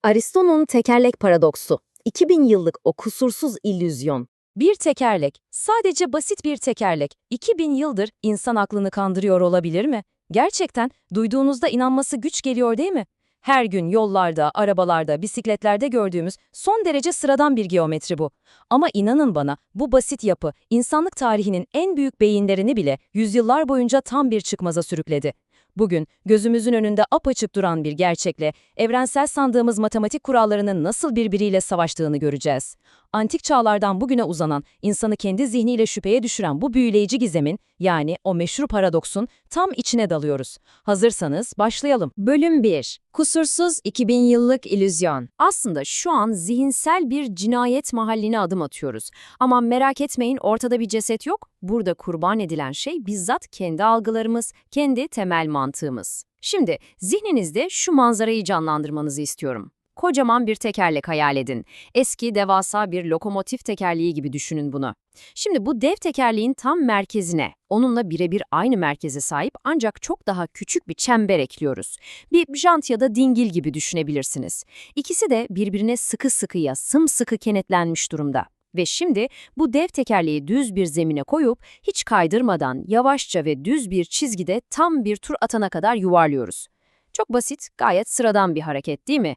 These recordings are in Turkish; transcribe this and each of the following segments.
Aristo'nun tekerlek paradoksu. 2000 yıllık o kusursuz illüzyon. Bir tekerlek, sadece basit bir tekerlek, 2000 yıldır insan aklını kandırıyor olabilir mi? Gerçekten duyduğunuzda inanması güç geliyor değil mi? Her gün yollarda, arabalarda, bisikletlerde gördüğümüz son derece sıradan bir geometri bu. Ama inanın bana, bu basit yapı, insanlık tarihinin en büyük beyinlerini bile yüzyıllar boyunca tam bir çıkmaza sürükledi. Bugün gözümüzün önünde apaçık duran bir gerçekle evrensel sandığımız matematik kurallarının nasıl birbiriyle savaştığını göreceğiz. Antik çağlardan bugüne uzanan, insanı kendi zihniyle şüpheye düşüren bu büyüleyici gizemin, yani o meşhur paradoksun tam içine dalıyoruz. Hazırsanız başlayalım. Bölüm 1. Kusursuz 2000 yıllık illüzyon. Aslında şu an zihinsel bir cinayet mahalline adım atıyoruz. Ama merak etmeyin, ortada bir ceset yok. Burada kurban edilen şey bizzat kendi algılarımız, kendi temel mantığımız. Şimdi zihninizde şu manzarayı canlandırmanızı istiyorum. Kocaman bir tekerlek hayal edin. Eski, devasa bir lokomotif tekerleği gibi düşünün bunu. Şimdi bu dev tekerleğin tam merkezine, onunla birebir aynı merkeze sahip ancak çok daha küçük bir çember ekliyoruz. Bir jant ya da dingil gibi düşünebilirsiniz. İkisi de birbirine sıkı sıkıya, sımsıkı kenetlenmiş durumda. Ve şimdi bu dev tekerleği düz bir zemine koyup hiç kaydırmadan yavaşça ve düz bir çizgide tam bir tur atana kadar yuvarlıyoruz. Çok basit, gayet sıradan bir hareket değil mi?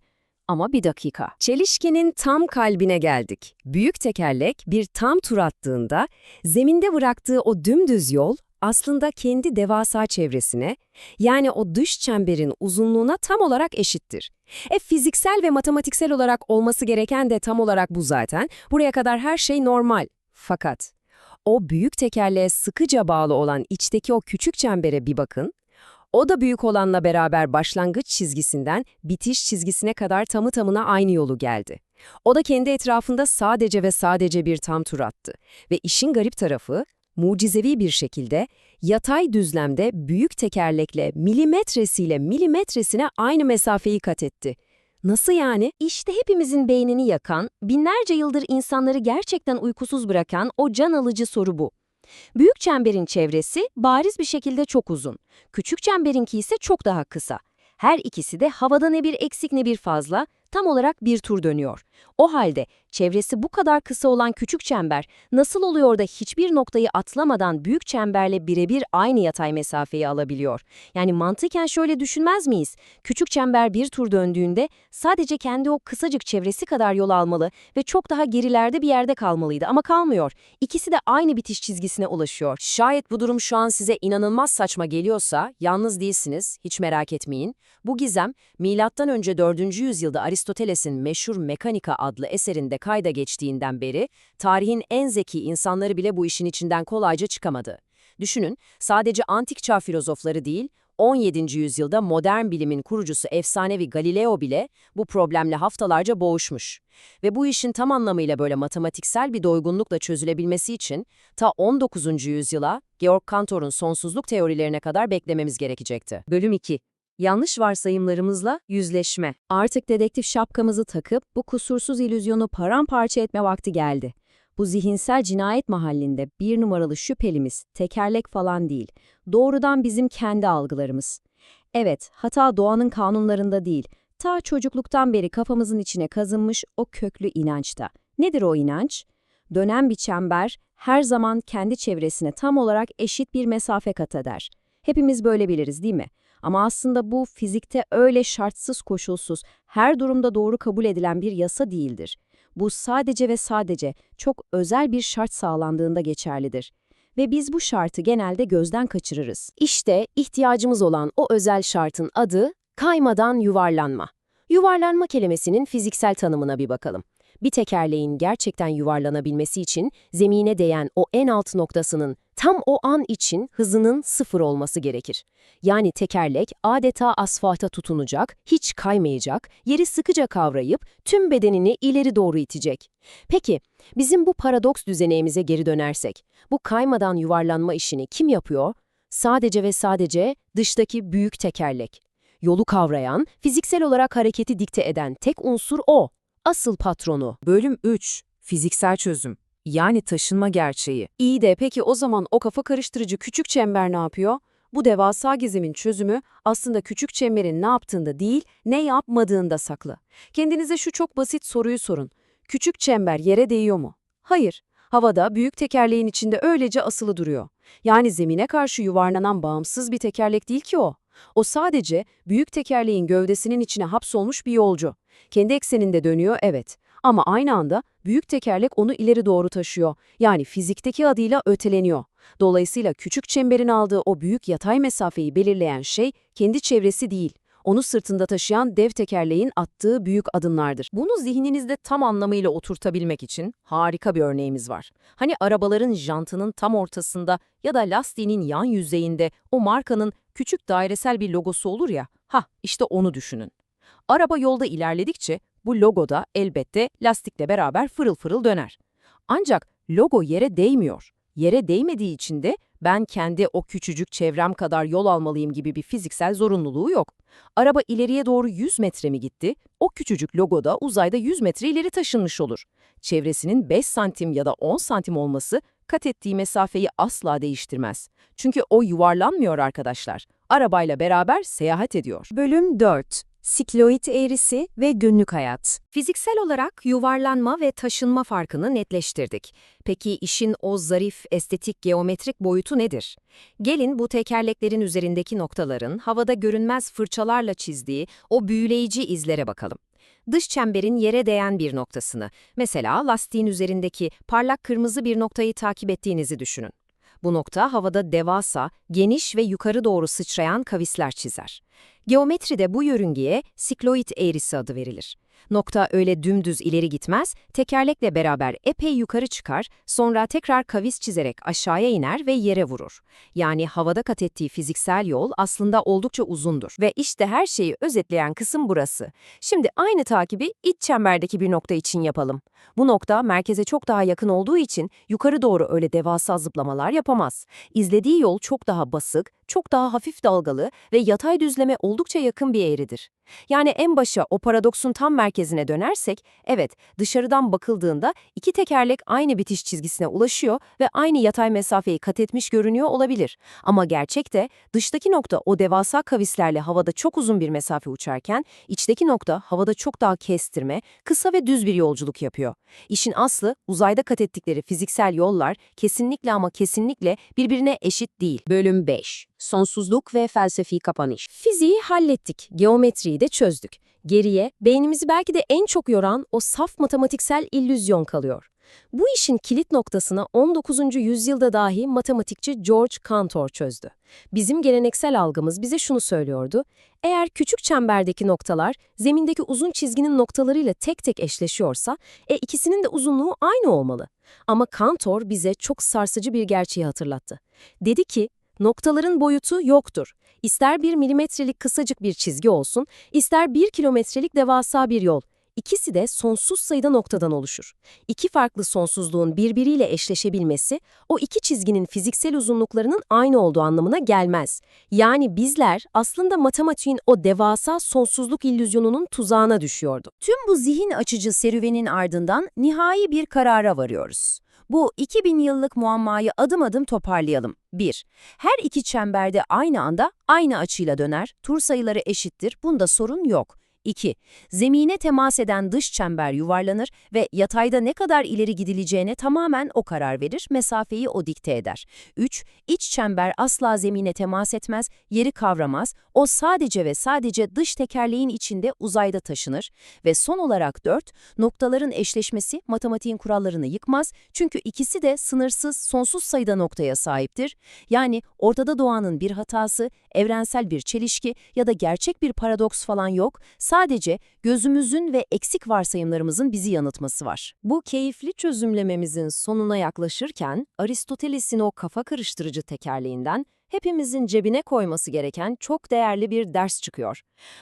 Ama bir dakika. Çelişkinin tam kalbine geldik. Büyük tekerlek bir tam tur attığında zeminde bıraktığı o dümdüz yol aslında kendi devasa çevresine, yani o dış çemberin uzunluğuna tam olarak eşittir. Fiziksel ve matematiksel olarak olması gereken de tam olarak bu zaten. Buraya kadar her şey normal. Fakat o büyük tekerleğe sıkıca bağlı olan içteki o küçük çembere bir bakın. O da büyük olanla beraber başlangıç çizgisinden bitiş çizgisine kadar tamı tamına aynı yolu geldi. O da kendi etrafında sadece ve sadece bir tam tur attı. Ve işin garip tarafı, mucizevi bir şekilde yatay düzlemde büyük tekerlekle milimetresiyle milimetresine aynı mesafeyi kat etti. Nasıl yani? İşte hepimizin beynini yakan, binlerce yıldır insanları gerçekten uykusuz bırakan o can alıcı soru bu. Büyük çemberin çevresi bariz bir şekilde çok uzun. Küçük çemberinki ise çok daha kısa. Her ikisi de havada ne bir eksik ne bir fazla, tam olarak bir tur dönüyor. O halde çevresi bu kadar kısa olan küçük çember nasıl oluyor da hiçbir noktayı atlamadan büyük çemberle birebir aynı yatay mesafeyi alabiliyor? Yani mantıken şöyle düşünmez miyiz? Küçük çember bir tur döndüğünde sadece kendi o kısacık çevresi kadar yol almalı ve çok daha gerilerde bir yerde kalmalıydı ama kalmıyor. İkisi de aynı bitiş çizgisine ulaşıyor. Şayet bu durum şu an size inanılmaz saçma geliyorsa, yalnız değilsiniz, hiç merak etmeyin. Bu gizem, M.Ö. 4. yüzyılda Aristoteles'in meşhur Mekanika adlı eserinde kayda geçtiğinden beri, tarihin en zeki insanları bile bu işin içinden kolayca çıkamadı. Düşünün, sadece antik çağ filozofları değil, 17. yüzyılda modern bilimin kurucusu efsanevi Galileo bile bu problemle haftalarca boğuşmuş. Ve bu işin tam anlamıyla böyle matematiksel bir doygunlukla çözülebilmesi için ta 19. yüzyıla Georg Cantor'un sonsuzluk teorilerine kadar beklememiz gerekecekti. Bölüm 2. Yanlış varsayımlarımızla yüzleşme. Artık dedektif şapkamızı takıp bu kusursuz illüzyonu paramparça etme vakti geldi. Bu zihinsel cinayet mahallinde bir numaralı şüphelimiz tekerlek falan değil. Doğrudan bizim kendi algılarımız. Evet, hata doğanın kanunlarında değil. Ta çocukluktan beri kafamızın içine kazınmış o köklü inançta. Nedir o inanç? Dönen bir çember her zaman kendi çevresine tam olarak eşit bir mesafe kat eder. Hepimiz böyle biliriz, değil mi? Ama aslında bu fizikte öyle şartsız koşulsuz, her durumda doğru kabul edilen bir yasa değildir. Bu sadece ve sadece çok özel bir şart sağlandığında geçerlidir. Ve biz bu şartı genelde gözden kaçırırız. İşte ihtiyacımız olan o özel şartın adı kaymadan yuvarlanma. Yuvarlanma kelimesinin fiziksel tanımına bir bakalım. Bir tekerleğin gerçekten yuvarlanabilmesi için zemine değen o en alt noktasının tam o an için hızının 0 olması gerekir. Yani tekerlek adeta asfalta tutunacak, hiç kaymayacak, yeri sıkıca kavrayıp tüm bedenini ileri doğru itecek. Peki, bizim bu paradoks düzeneğimize geri dönersek, bu kaymadan yuvarlanma işini kim yapıyor? Sadece ve sadece dıştaki büyük tekerlek. Yolu kavrayan, fiziksel olarak hareketi dikte eden tek unsur o. Asıl patronu. Bölüm 3. Fiziksel çözüm. Yani taşınma gerçeği. İyi de peki o zaman o kafa karıştırıcı küçük çember ne yapıyor? Bu devasa gizemin çözümü aslında küçük çemberin ne yaptığında değil, ne yapmadığında saklı. Kendinize şu çok basit soruyu sorun. Küçük çember yere değiyor mu? Hayır. Havada büyük tekerleğin içinde öylece asılı duruyor. Yani zemine karşı yuvarlanan bağımsız bir tekerlek değil ki o. O sadece büyük tekerleğin gövdesinin içine hapsolmuş bir yolcu. Kendi ekseninde dönüyor, evet. Ama aynı anda büyük tekerlek onu ileri doğru taşıyor. Yani fizikteki adıyla öteleniyor. Dolayısıyla küçük çemberin aldığı o büyük yatay mesafeyi belirleyen şey kendi çevresi değil, onu sırtında taşıyan dev tekerleğin attığı büyük adımlardır. Bunu zihninizde tam anlamıyla oturtabilmek için harika bir örneğimiz var. Hani arabaların jantının tam ortasında ya da lastiğinin yan yüzeyinde o markanın küçük dairesel bir logosu olur ya, işte onu düşünün. Araba yolda ilerledikçe bu logo da elbette lastikle beraber fırıl fırıl döner. Ancak logo yere değmiyor. Yere değmediği için de ben kendi o küçücük çevrem kadar yol almalıyım gibi bir fiziksel zorunluluğu yok. Araba ileriye doğru 100 metre mi gitti, o küçücük logo da uzayda 100 metre ileri taşınmış olur. Çevresinin 5 santim ya da 10 santim olması kat ettiği mesafeyi asla değiştirmez. Çünkü o yuvarlanmıyor arkadaşlar. Arabayla beraber seyahat ediyor. Bölüm 4. Sikloid eğrisi ve günlük hayat. Fiziksel olarak yuvarlanma ve taşınma farkını netleştirdik. Peki işin o zarif, estetik, geometrik boyutu nedir? Gelin bu tekerleklerin üzerindeki noktaların havada görünmez fırçalarla çizdiği o büyüleyici izlere bakalım. Dış çemberin yere değen bir noktasını, mesela lastiğin üzerindeki parlak kırmızı bir noktayı takip ettiğinizi düşünün. Bu nokta havada devasa, geniş ve yukarı doğru sıçrayan kavisler çizer. Geometride bu yörüngeye sikloid eğrisi adı verilir. Nokta öyle dümdüz ileri gitmez, tekerlekle beraber epey yukarı çıkar, sonra tekrar kavis çizerek aşağıya iner ve yere vurur. Yani havada kat ettiği fiziksel yol aslında oldukça uzundur. Ve işte her şeyi özetleyen kısım burası. Şimdi aynı takibi iç çemberdeki bir nokta için yapalım. Bu nokta merkeze çok daha yakın olduğu için yukarı doğru öyle devasa zıplamalar yapamaz. İzlediği yol çok daha basık, çok daha hafif dalgalı ve yatay düzleme oldukça yakın bir eğridir. Yani en başa o paradoksun tam merkezine dönersek, evet dışarıdan bakıldığında iki tekerlek aynı bitiş çizgisine ulaşıyor ve aynı yatay mesafeyi kat etmiş görünüyor olabilir. Ama gerçekte dıştaki nokta o devasa kavislerle havada çok uzun bir mesafe uçarken, içteki nokta havada çok daha kestirme, kısa ve düz bir yolculuk yapıyor. İşin aslı uzayda kat ettikleri fiziksel yollar kesinlikle ama kesinlikle birbirine eşit değil. Bölüm 5. Sonsuzluk ve felsefi kapanış. Fiziği hallettik, geometriyi de çözdük. Geriye beynimizi belki de en çok yoran o saf matematiksel illüzyon kalıyor. Bu işin kilit noktasını 19. yüzyılda dahi matematikçi George Cantor çözdü. Bizim geleneksel algımız bize şunu söylüyordu: eğer küçük çemberdeki noktalar zemindeki uzun çizginin noktalarıyla tek tek eşleşiyorsa, ikisinin de uzunluğu aynı olmalı. Ama Cantor bize çok sarsıcı bir gerçeği hatırlattı. Dedi ki, noktaların boyutu yoktur. İster 1 milimetrelik kısacık bir çizgi olsun, ister 1 kilometrelik devasa bir yol. İkisi de sonsuz sayıda noktadan oluşur. İki farklı sonsuzluğun birbiriyle eşleşebilmesi, o iki çizginin fiziksel uzunluklarının aynı olduğu anlamına gelmez. Yani bizler aslında matematiğin o devasa sonsuzluk illüzyonunun tuzağına düşüyorduk. Tüm bu zihin açıcı serüvenin ardından nihai bir karara varıyoruz. Bu 2000 yıllık muammayı adım adım toparlayalım. 1. Her iki çemberde aynı anda aynı açıyla döner, tur sayıları eşittir, bunda sorun yok. 2. Zemine temas eden dış çember yuvarlanır ve yatayda ne kadar ileri gidileceğine tamamen o karar verir, mesafeyi o dikte eder. 3. İç çember asla zemine temas etmez, yeri kavramaz, o sadece ve sadece dış tekerleğin içinde uzayda taşınır. Ve son olarak 4. Noktaların eşleşmesi matematiğin kurallarını yıkmaz, çünkü ikisi de sınırsız, sonsuz sayıda noktaya sahiptir. Yani ortada doğanın bir hatası, evrensel bir çelişki ya da gerçek bir paradoks falan yok. Sadece gözümüzün ve eksik varsayımlarımızın bizi yanıltması var. Bu keyifli çözümlememizin sonuna yaklaşırken Aristoteles'in o kafa karıştırıcı tekerleğinden hepimizin cebine koyması gereken çok değerli bir ders çıkıyor.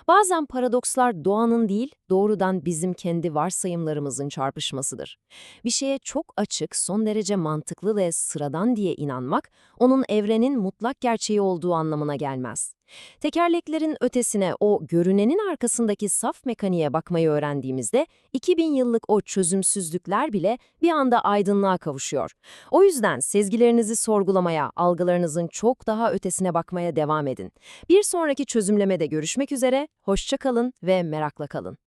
Bazen paradokslar doğanın değil, doğrudan bizim kendi varsayımlarımızın çarpışmasıdır. Bir şeye çok açık, son derece mantıklı ve sıradan diye inanmak, onun evrenin mutlak gerçeği olduğu anlamına gelmez. Tekerleklerin ötesine, o görünenin arkasındaki saf mekaniğe bakmayı öğrendiğimizde 2000 yıllık o çözümsüzlükler bile bir anda aydınlığa kavuşuyor. O yüzden sezgilerinizi sorgulamaya, algılarınızın çok daha ötesine bakmaya devam edin. Bir sonraki çözümlemede görüşmek üzere, hoşça kalın ve merakla kalın.